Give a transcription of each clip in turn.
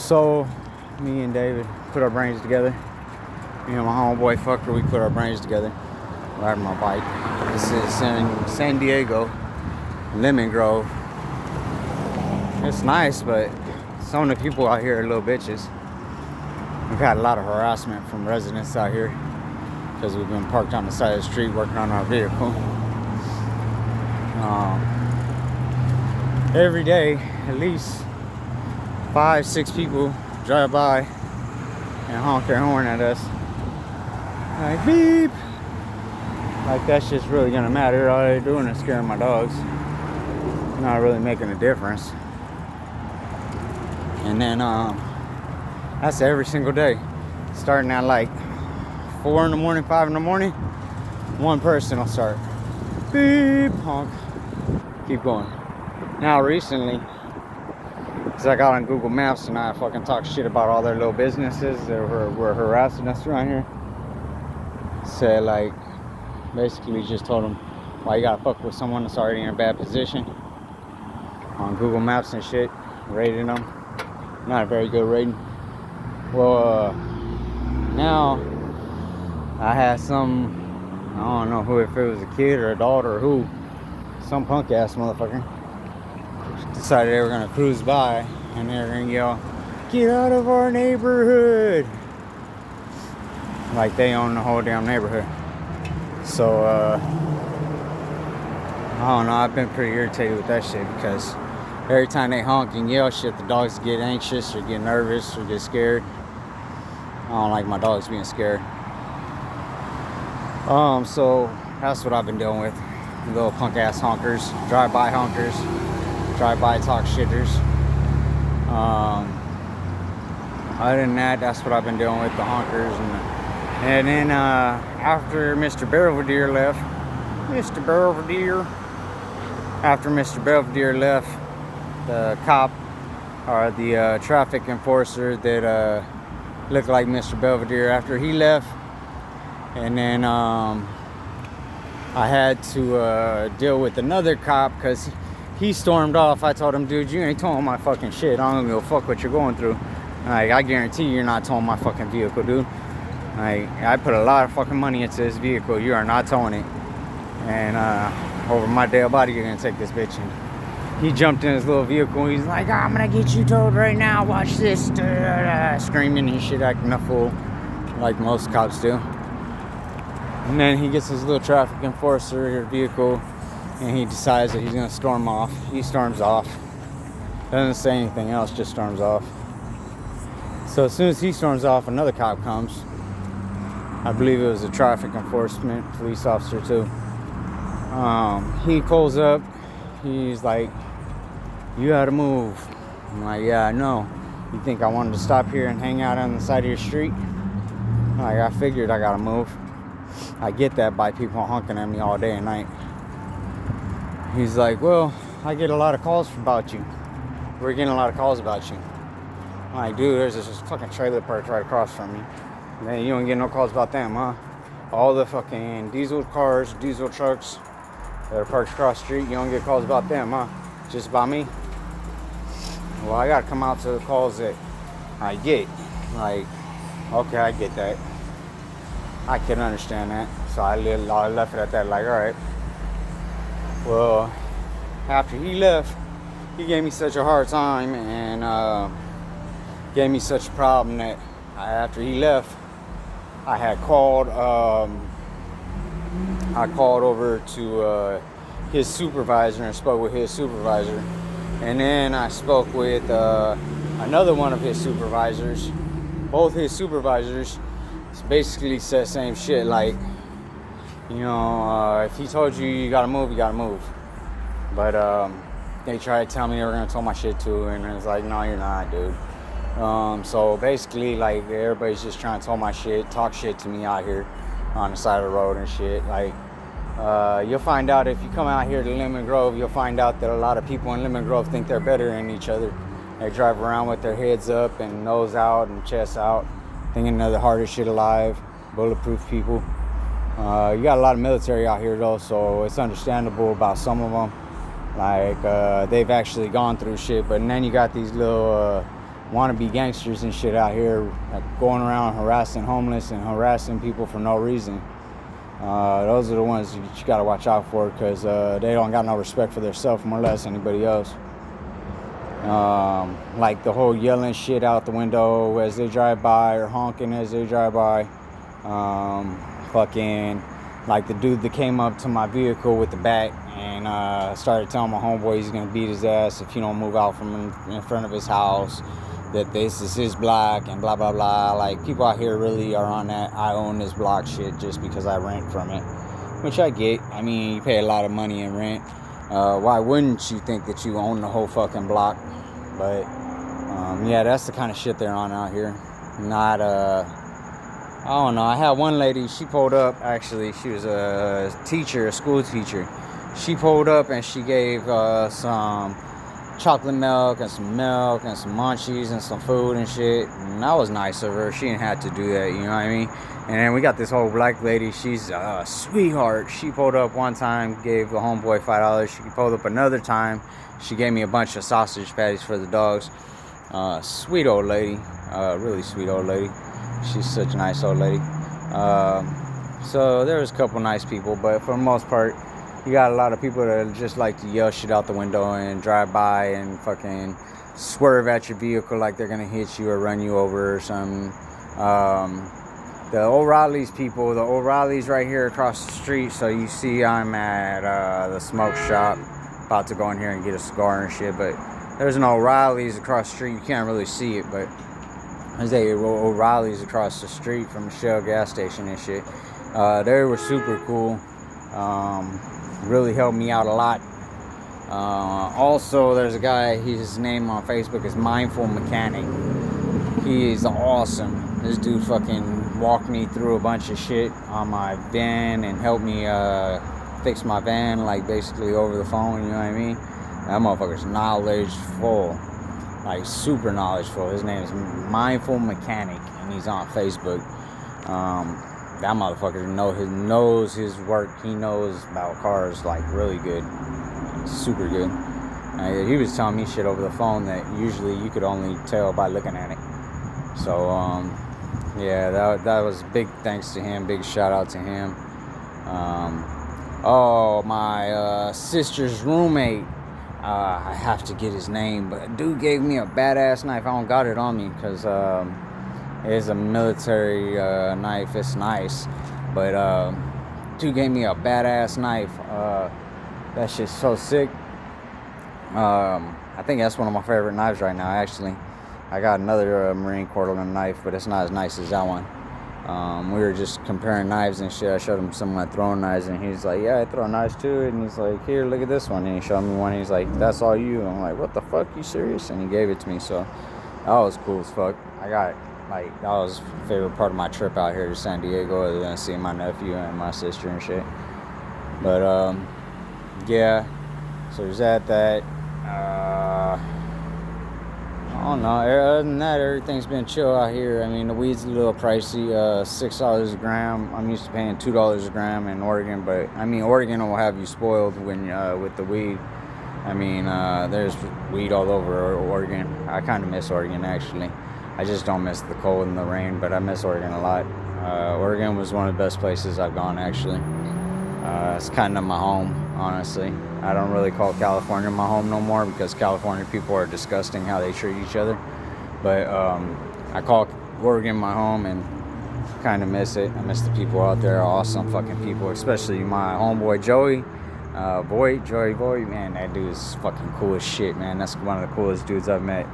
So, me and David put our brains together. Me and my homeboy Fucker, we put our brains together. Riding my bike. This is in San Diego, Lemon Grove. It's nice, but some of the people out here are little bitches. We've had a lot of harassment from residents out here because we've been parked on the side of the street working on our vehicle. Every day, at least 5-6 people drive by and honk their horn at us. Like, beep! Like, that's just really gonna matter. All they're doing is scaring my dogs. Not really making a difference. And then, that's every single day. Starting at like 4 in the morning, 5 in the morning, one person will start. Beep! Honk. Keep going. Now, recently, because I got on Google Maps and I fucking talked shit about all their little businesses that were harassing us around here. Said, like, basically just told them why you gotta fuck with someone that's already in a bad position on Google Maps and shit. Rated them. Not a very good rating. Well, now I had some, I don't know who, if it was a kid or a daughter or who, some punk ass motherfucker decided they were gonna cruise by and they were gonna yell, "Get out of our neighborhood!" Like they own the whole damn neighborhood. So, I don't know, I've been pretty irritated with that shit because every time they honk and yell shit, the dogs get anxious or get nervous or get scared. I don't like my dogs being scared. So that's what I've been dealing with. Little punk ass honkers, drive-by honkers, drive-by talk shitters. Other than that, that's what I've been dealing with, the honkers. And then after Mr. Belvedere left, after Mr. Belvedere left, the cop or the traffic enforcer that looked like Mr. Belvedere, after he left, and then I had to deal with another cop because he stormed off. I told him, dude, you ain't towing my fucking shit. I don't give a fuck what you're going through. Like, I guarantee you're not towing my fucking vehicle, dude. Like, I put a lot of fucking money into this vehicle. You are not towing it. And over my dead body, you're gonna take this bitch. And he jumped in his little vehicle. He's like, I'm gonna get you towed right now. Watch this. Screaming and shit, acting a fool, like most cops do. And then he gets his little traffic enforcer vehicle, and he decides that he's gonna storm off. He storms off. Doesn't say anything else, just storms off. So as soon as he storms off, another cop comes. I believe it was a traffic enforcement police officer too. He pulls up. He's like, "You gotta move." I'm like, "Yeah, I know. You think I wanted to stop here and hang out on the side of your street?" Like, I figured I gotta move. I get that by people honking at me all day and night. He's like, "Well, I get a lot of calls about you. We're getting a lot of calls about you." I'm like, "Dude, there's this fucking trailer park right across from me. Man, you don't get no calls about them, huh? All the fucking diesel cars, diesel trucks that are parked across the street, you don't get calls about them, huh? Just about me?" Well, I gotta come out to the calls that I get. Like, okay, I get that. I can understand that. So I left it at that, like, alright. Well, after he left, he gave me such a hard time and gave me such a problem that after he left, I had called. I called over to his supervisor and spoke with his supervisor, and then I spoke with another one of his supervisors. Both his supervisors basically said the same shit. Like, you know, if he told you you gotta move, you gotta move. But they tried to tell me they were gonna tow my shit too, and it's like, no, you're not, dude. So basically, like, everybody's just trying to tow my shit, talk shit to me out here on the side of the road and shit. Like, you'll find out if you come out here to Lemon Grove, you'll find out that a lot of people in Lemon Grove think they're better than each other. They drive around with their heads up and nose out and chest out, thinking they're the hardest shit alive, bulletproof people. You got a lot of military out here though, so it's understandable about some of them. Like, they've actually gone through shit, but then you got these little wannabe gangsters and shit out here, like going around harassing homeless and harassing people for no reason. Those are the ones you gotta watch out for, because they don't got no respect for themselves, more or less anybody else. Like the whole yelling shit out the window as they drive by, or honking as they drive by. Fucking like the dude that came up to my vehicle with the bat and started telling my homeboy he's gonna beat his ass if he don't move out from in front of his house, that this is his block and blah blah blah. Like, people out here really are on that I own this block shit just because I rent from it, which I get. I mean, you pay a lot of money in rent. Why wouldn't you think that you own the whole fucking block? But yeah, that's the kind of shit they're on out here. Not I don't know. I had one lady, she pulled up, actually. She was a teacher, a school teacher. She pulled up and she gave some chocolate milk and some munchies and some food and shit. And that was nice of her. She didn't have to do that, you know what I mean? And then we got this whole black lady. She's a sweetheart. She pulled up one time, gave the homeboy $5. She pulled up another time. She gave me a bunch of sausage patties for the dogs. Sweet old lady. Really sweet old lady. She's such a nice old lady. So there was a couple nice people, but for the most part, you got a lot of people that just like to yell shit out the window and drive by and fucking swerve at your vehicle like they're gonna hit you or run you over or something. The O'Reilly's people, the O'Reilly's right here across the street. So you see I'm at the smoke shop, about to go in here and get a cigar and shit, but there's an O'Reilly's across the street. You can't really see it, but there's a O'Reilly's across the street from the Shell gas station and shit. They were super cool. Really helped me out a lot. Also, there's a guy, his name on Facebook is Mindful Mechanic. He is awesome. This dude fucking walked me through a bunch of shit on my van and helped me fix my van, like basically over the phone, you know what I mean? That motherfucker's knowledgeful, like super knowledgeful. His name is Mindful Mechanic and he's on Facebook. That motherfucker knows his work. He knows about cars like really good, super good. He was telling me shit over the phone that usually you could only tell by looking at it. So yeah, that was big thanks to him. Big shout out to him. My sister's roommate. I have to get his name, but dude gave me a badass knife. I don't got it on me because it's a military knife. It's nice, but dude gave me a badass knife. That shit's so sick. I think that's one of my favorite knives right now, actually. I got another Marine Corps knife, but it's not as nice as that one. We were just comparing knives and shit. I showed him some of my throwing knives, and he's like, yeah, I throw knives too. And he's like, here, look at this one. And he showed me one. He's like, that's all you? I'm like, what the fuck, you serious? And he gave it to me, so that was cool as fuck. I got, like, that was my favorite part of my trip out here to San Diego, other than seeing my nephew and my sister and shit. But yeah, so there's that. I don't know. Other than that, everything's been chill out here. I mean, the weed's a little pricey. $6 a gram. I'm used to paying $2 a gram in Oregon, but I mean, Oregon will have you spoiled when with the weed. I mean, there's weed all over Oregon. I kind of miss Oregon, actually. I just don't miss the cold and the rain, but I miss Oregon a lot. Oregon was one of the best places I've gone, actually. It's kind of my home, honestly. I don't really call California my home no more because California people are disgusting how they treat each other. But I call Oregon my home and kind of miss it. I miss the people out there, awesome fucking people, especially my homeboy Joey. Joey Voigt, man, that dude is fucking cool as shit, man. That's one of the coolest dudes I've met.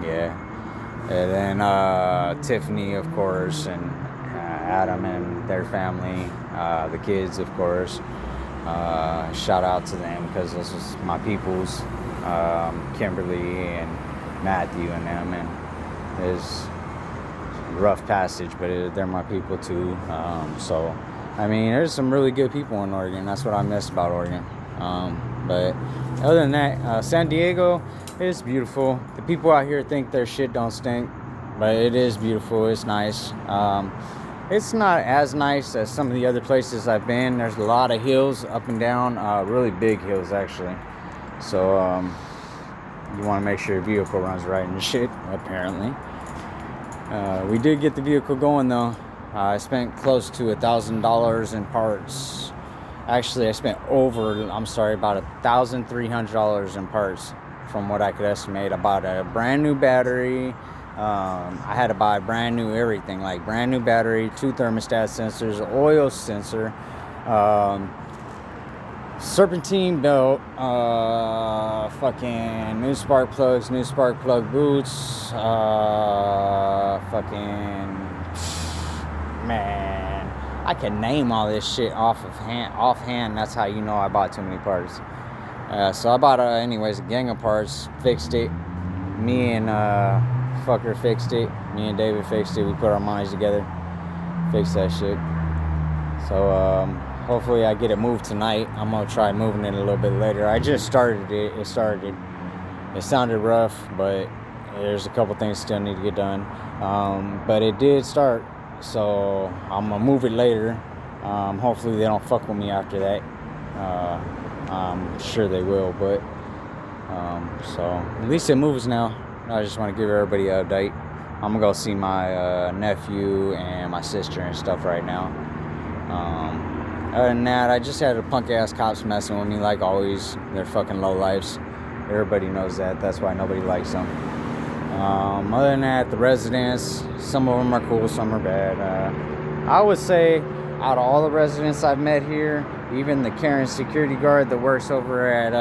Yeah. And then Tiffany, of course, and Adam and their family, the kids, of course. Shout out to them because this is my peoples, Kimberly and Matthew and them, and it's a rough passage, but they're my people too. So I mean, there's some really good people in Oregon. That's what I miss about Oregon. But other than that, San Diego is beautiful. The people out here think their shit don't stink, but it is beautiful. It's nice. It's not as nice as some of the other places I've been. There's a lot of hills up and down, really big hills actually. So you want to make sure your vehicle runs right and shit, apparently. We did get the vehicle going though. I spent close to $1,000 in parts. Actually, I spent about $1,300 in parts from what I could estimate. I bought a brand new battery. I had to buy brand new everything, like brand new battery, 2 thermostat sensors, oil sensor, serpentine belt, fucking new spark plugs, new spark plug boots, man, I can name all this shit offhand. That's how you know I bought too many parts. So I bought anyways a gang of parts, fixed it. Me and fucker fixed it. Me and David fixed it. We put our minds together, fixed that shit. So hopefully I get it moved tonight. I'm gonna try moving it a little bit later. I just started it. It sounded rough, but there's a couple things still need to get done. But it did start, so I'm gonna move it later. Hopefully they don't fuck with me after that. I'm sure they will, but so at least it moves now. I just want to give everybody an update. I'm gonna go see my nephew and my sister and stuff right now. Other than that, I just had a punk ass cops messing with me like always. They're fucking lowlifes. Everybody knows that. That's why nobody likes them. Other than that, the residents, some of them are cool, some are bad. I would say out of all the residents I've met here, even the Karen security guard that works over at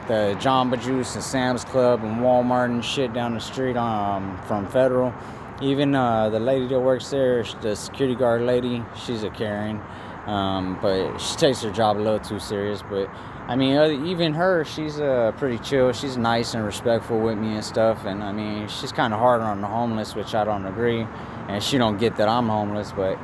the Jamba Juice and Sam's Club and Walmart and shit down the street from Federal, even the lady that works there, the security guard lady, she's a Karen, but she takes her job a little too serious. But I mean, even her, she's pretty chill. She's nice and respectful with me and stuff. And I mean, she's kind of hard on the homeless, which I don't agree. And she don't get that I'm homeless, but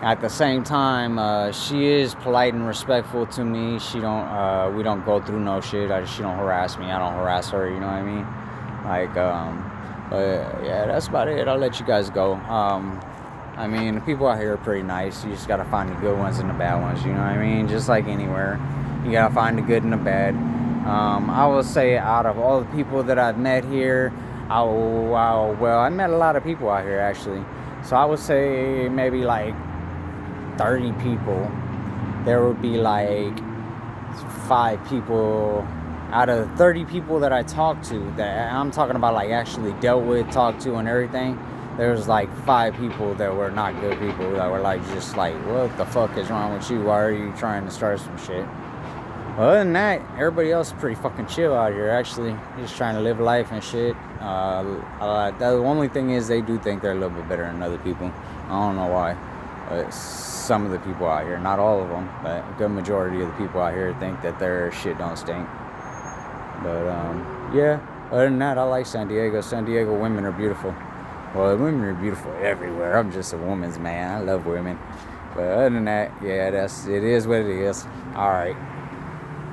at the same time, she is polite and respectful to me. We don't go through no shit. She don't harass me. I don't harass her. You know what I mean? Like, but yeah, that's about it. I'll let you guys go. I mean, the people out here are pretty nice. You just gotta find the good ones and the bad ones. You know what I mean? Just like anywhere, you gotta find the good and the bad. I will say, out of all the people that I've met here, I met a lot of people out here actually. So I would say maybe like 30 people. There would be like 5 people out of 30 people that I talked to, that I'm talking about, like actually dealt with, talked to and everything. There was like 5 people that were not good people, that were like just like, what the fuck is wrong with you? Why are you trying to start some shit? Other than that, everybody else is pretty fucking chill out here actually. Just trying to live life and shit. The only thing is they do think they're a little bit better than other people. I don't know why. But some of the people out here, not all of them, but a good majority of the people out here think that their shit don't stink. But yeah, other than that, I like San Diego. San Diego women are beautiful. Well, women are beautiful everywhere. I'm just a woman's man. I love women. But other than that, yeah, it is what it is. All right.